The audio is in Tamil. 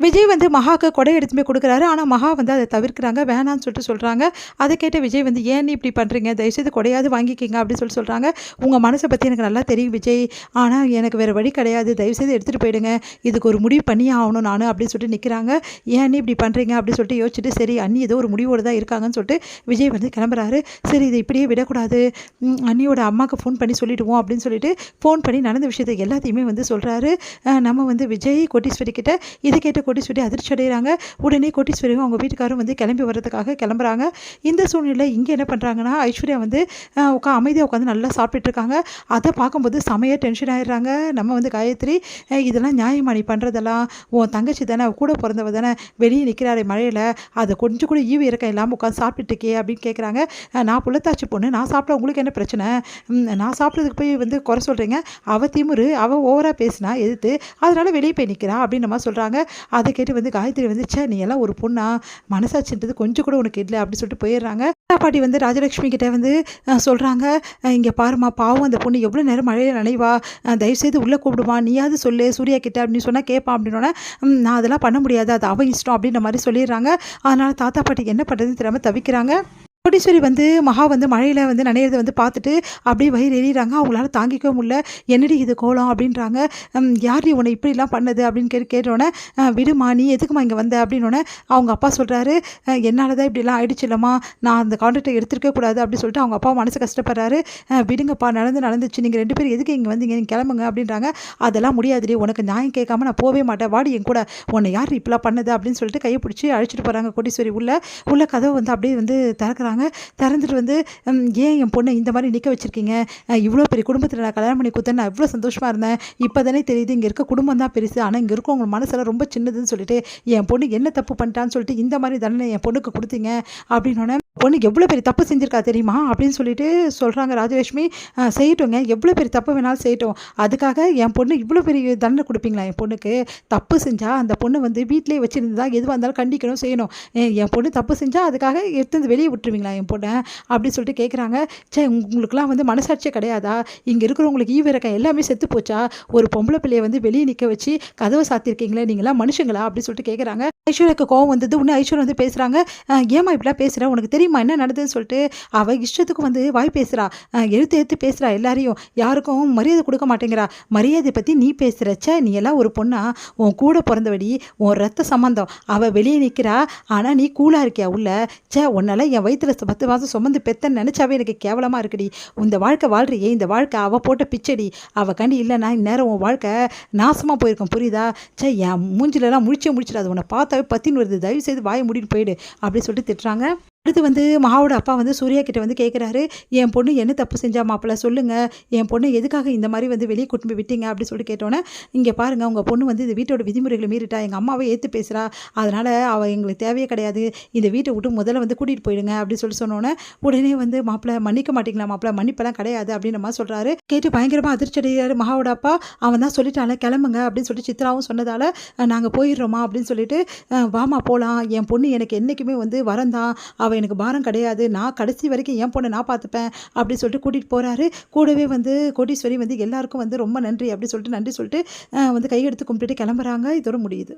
விஜய் வந்து மகாவுக்கு கொடை எடுத்துமே கொடுக்குறாரு. ஆனால் மகா வந்து அதை தவிர்க்கிறாங்க. வேணான்னு சொல்லிட்டு சொல்கிறாங்க. அதை கேட்ட விஜய் வந்து ஏன் நீ இப்படி பண்ணுறீங்க, தயவுசெய்து கொடையாவது வாங்கிக்கிங்க அப்படின்னு சொல்கிறாங்க. உங்கள் மனசை பற்றி எனக்கு நல்லா தெரியும் விஜய், ஆனால் எனக்கு வேறு வழி கிடையாது, தயவுசெய்து எடுத்துகிட்டு போயிடுங்க, இதுக்கு ஒரு முடிவு பண்ணியே ஆகணும் நான் அப்படின்னு சொல்லிட்டு நிற்கிறாங்க. ஏன் நீ இப்படி பண்ணுறீங்க அப்படின்னு சொல்லிட்டு யோசிச்சுட்டு சரி அண்ணி ஏதோ ஒரு முடிவோடு தான் இருக்காங்கன்னு சொல்லிட்டு விஜய் வந்து கிளம்புறாரு. சரி இதை இப்படியே விடக்கூடாது, அண்ணியோட அம்மாவுக்கு ஃபோன் பண்ணி சொல்லிவிடுவோம் அப்படின்னு சொல்லிட்டு ஃபோன் பண்ணி நடந்த விஷயத்தை எல்லாத்தையுமே வந்து சொல்கிறாரு. நம்ம வந்து விஜய் கோட்டீஸ்வரி கிட்ட இதை கேட்டு கோட்டீஸ்வரி அதிர்ச்சி அடைகிறாங்க. உடனே கோட்டீஸ்வரியும் அவங்க வீட்டுக்காரும் வந்து கிளம்பி வர்றதுக்காக கிளம்புறாங்க. இந்த சூழ்நிலை இங்கே என்ன பண்ணுறாங்கன்னா ஐஸ்வர்யா வந்து அமைதியாக உட்காந்து நல்லா சாப்பிட்டுட்டு இருக்காங்க. அதை பார்க்கும்போது செமையாக டென்ஷன் ஆகிடுறாங்க. நம்ம வந்து காயத்ரி இதெல்லாம் நியாயமா நீ பண்ணுறதெல்லாம், உன் தங்கச்சி தானே கூட பிறந்தவ தானே, வெளியே நிற்கிறாரு மழையில், அதை கொஞ்சம் கூட ஈவு இறக்கம் இல்லாமல் உட்காந்து சாப்பிட்டுருக்கே அப்படின்னு கேட்குறாங்க. நான் புள்ளத்தாச்சி பொண்ணு, நான் சாப்பிட்டா உங்களுக்கு என்ன பிரச்சனை, நான் சாப்பிட்றதுக்கு போய் வந்து குறை சொல்கிறீங்க, அவள் திமுரு, அவள் ஓவராக பேசினா எதிர்த்து அதனால் வெளியே போய் நிற்கிறா அப்படின்னு நம்ம சொல்கிறாங்க. அதை கேட்டு வந்து காயத்ரி வந்து நீ எல்லாம் ஒரு பொண்ணா, மனசாட்சின்றது கொஞ்சம் கூட உனக்கு இல்லை அப்படின்னு சொல்லிட்டு போயிடுறாங்க. பாட்டி வந்து ராஜலட்சுமி கிட்டே வந்து சொல்கிறாங்க, இங்கே பாருமா பாவம் அந்த பொண்ணு எவ்வளோ நேரம் மழையில் நனைவா, தயவுசெய்து உள்ளே கூப்பிடுமா, நீயாவது சொல்லு சூர்யா கிட்டே அப்படின்னு சொன்னால் கேட்பான் அப்படின்னோடனே நான் அதெல்லாம் பண்ண முடியாது, அது அவன் இஷ்டம் அப்படின்ற மாதிரி சொல்லிடுறாங்க. அதனால் தாத்தா பாட்டிக்கு என்ன பண்ணுறதுன்னு தெரியாமல் தவிக்கிறாங்க. கோடீஸ்வரி வந்து மகா வந்து மழையில் வந்து நனையிறதை வந்து பார்த்துட்டு அப்படியே வயிறு எறிகிறாங்க. அவங்களால தாங்கிக்கவே முடியல. என்னடி இது கோலம் அப்படின்றாங்க. யார் உன்னை இப்படிலாம் பண்ணது அப்படின்னு கேட்டோன்னே விடுமா, நீ எதுக்குமா இங்கே வந்த அப்படின்னோடனே அவங்க அப்பா சொல்கிறாரு, என்னால் தான் இப்படிலாம் ஆயிடுச்சு இல்லைம்மா, நான் அந்த கான்ட்ராக்டை எடுத்துருக்க கூடாது அப்படின்னு சொல்லிட்டு அவங்க அப்பா மனசு கஷ்டப்படுறாரு. விடுங்கப்பா, நடந்துச்சு, நீங்கள் 2 பேரும் எதுக்கு இங்கே வந்தீங்க, நீங்கள் கிளம்புங்க அப்படின்றாங்க. அதெல்லாம் முடியாதுடி, உனக்கு நியாயம் கேட்காம நான் போவே மாட்டேன், வாடி என் கூட, உன்னை யார் இப்படிலாம் பண்ணது அப்படின்னு சொல்லிட்டு கையை பிடிச்சி அழைச்சிட்டு போகிறாங்க. கோடீஸ்வரி உள்ள கதவை வந்து அப்படியே வந்து திறக்கிறாங்க. திறந்துட்டு வந்து ஏன் என் பொண்ணை இந்த மாதிரி நிற்க வச்சுருக்கீங்க, இவ்வளோ பெரிய குடும்பத்தில் நான் கல்யாணம் பண்ணி கொடுத்தேன், நான் இவ்வளோ சந்தோஷமாக இருந்தேன், இப்போ தானே தெரியுது இங்கே இருக்க குடும்பம் தான் பெருசு, ஆனால் இங்கே இருக்கவங்க மனசெல்லாம் ரொம்ப சின்னதுன்னு சொல்லிட்டு என் பொண்ணு என்ன தப்பு பண்ணிட்டான்னு சொல்லிட்டு இந்த மாதிரி தானே என் பொண்ணுக்கு கொடுத்தீங்க அப்படின்னோடனே பொண்ணு எவ்வளோ பெரிய தப்பு செஞ்சுருக்கா தெரியுமா அப்படின்னு சொல்லிட்டு சொல்கிறாங்க. ராஜலட்சுமி செய்யட்டோங்க, எவ்வளோ பெரிய தப்பு வேணாலும் செய்யட்டும், அதுக்காக என் பொண்ணு இவ்வளோ பெரிய தண்டனை கொடுப்பீங்களா, என் பொண்ணுக்கு தப்பு செஞ்சால் அந்த பொண்ணு வந்து வீட்டிலே வச்சுருந்தா எதுவாக இருந்தாலும் கண்டிக்கணும் செய்யணும், என் பொண்ணு தப்பு செஞ்சால் அதுக்காக எடுத்து வெளியே விட்டுருவீங்களா என் பொண்ணை அப்படின்னு சொல்லிட்டு கேட்குறாங்க. உங்களுக்குலாம் வந்து மனசாட்சியே கிடையாதா, இங்கே இருக்கிறவங்களுக்கு ஈவிரக்கம் எல்லாமே செத்து போச்சா, ஒரு பொம்பளை பிள்ளையை வந்து வெளியே நிற்க வச்சு கதவை சாத்திருக்கீங்களே, நீங்களாம் மனுஷங்களா அப்படின்னு சொல்லிட்டு கேட்குறாங்க. ஐஸ்வர்யாவுக்கு கோவம் வந்தது. உடனே ஐஸ்வர்யா வந்து பேசுகிறாங்க, ஏமா இப்படிலாம் பேசுகிறேன், உனக்கு தெரியுமா என்ன நடந்ததுன்னு சொல்லிட்டு. அவள் இஷ்டத்துக்கு வந்து வாய் பேசுகிறா, எடுத்து பேசுகிறா, எல்லாரையும் யாருக்கும் மரியாதை கொடுக்க மாட்டேங்கிறா, மரியாதை பற்றி நீ பேசுகிறச்ச, நீ எல்லாம் ஒரு பொண்ணா, உன் கூட பிறந்தவடி, உன் ரத்த சம்பந்தம், அவள் வெளியே நிற்கிறா, ஆனால் நீ கூலாக இருக்கியா உள்ள, உன்னால என் வயிற்றுல 10 மாதம் சுமந்து பெத்தன்னு நினச்சாவே எனக்கு கேவலமாக இருக்குடி, இந்த வாழ்க்கை வாழ்றியே, இந்த வாழ்க்கை அவள் போட்ட பிச்சடி, அவள் கண்டி இல்லைன்னா இந்நேரம் உன் வாழ்க்கை நாசமாக போயிருக்கும் புரியுதா, என் மூஞ்சிலெல்லாம் முடிச்சிடாது, உன்னை பார்த்தாவே பத்தின்னு வருது, தயவு செய்து வாயை மூடிட்டு போயிடு அப்படின்னு சொல்லிட்டு திட்டுறாங்க. அடுத்து வந்து மகாவோட அப்பா வந்து சூர்யா கிட்ட வந்து கேட்குறாரு, என் பொண்ணு என்ன தப்பு செஞ்சா மாப்பிள்ள சொல்லுங்கள், என் பொண்ணு எதுக்காக இந்த மாதிரி வந்து வெளியே கூட்டு போய் விட்டீங்க அப்படின்னு சொல்லி கேட்டோன்னே, இங்கே பாருங்கள் உங்கள் பொண்ணு வந்து இந்த வீட்டோட விதிமுறைகளை மீறிட்டா, எங்கள் அம்மாவை ஏற்று பேசுகிறா, அதனால் அவள் எங்களுக்கு தேவையே கிடையாது, இந்த வீட்டை விட்டு முதல்ல வந்து கூட்டிகிட்டு போயிடுங்க அப்படின்னு சொல்லி சொன்னோன்னே, உடனே வந்து மாப்பிள்ள மன்னிக்க மாட்டீங்களா மாப்பிள்ள, மன்னிப்பெல்லாம் கிடையாது அப்படின்னு மாதிரி சொல்கிறாரு. கேட்டு பயங்கரமாக அதிர்ச்சி அடைகிறாரு மகாவோட அப்பா. அவன் தான் சொல்லிட்டால கிளம்புங்க அப்படின்னு சொல்லிட்டு சித்ராவும் சொன்னதால் நாங்கள் போயிடுறோமா அப்படின்னு சொல்லிட்டு, வாமா போகலாம், என் பொண்ணு எனக்கு என்றைக்குமே வந்து வரந்தான், அவள் எனக்கு பாரம் கிடையாது, நான் கடைசி வரைக்கும் என் பொண்ணை நான் பார்த்துப்பேன் அப்படி சொல்லிட்டு கூட்டிகிட்டு போகிறாரு. கூடவே வந்து கோடீஸ்வரி வந்து எல்லாருக்கும் வந்து ரொம்ப நன்றி அப்படி சொல்லிட்டு நன்றி சொல்லிட்டு வந்து கையெடுத்து கும்பிட்டுட்டு கிளம்புறாங்க. இதோட முடியுது.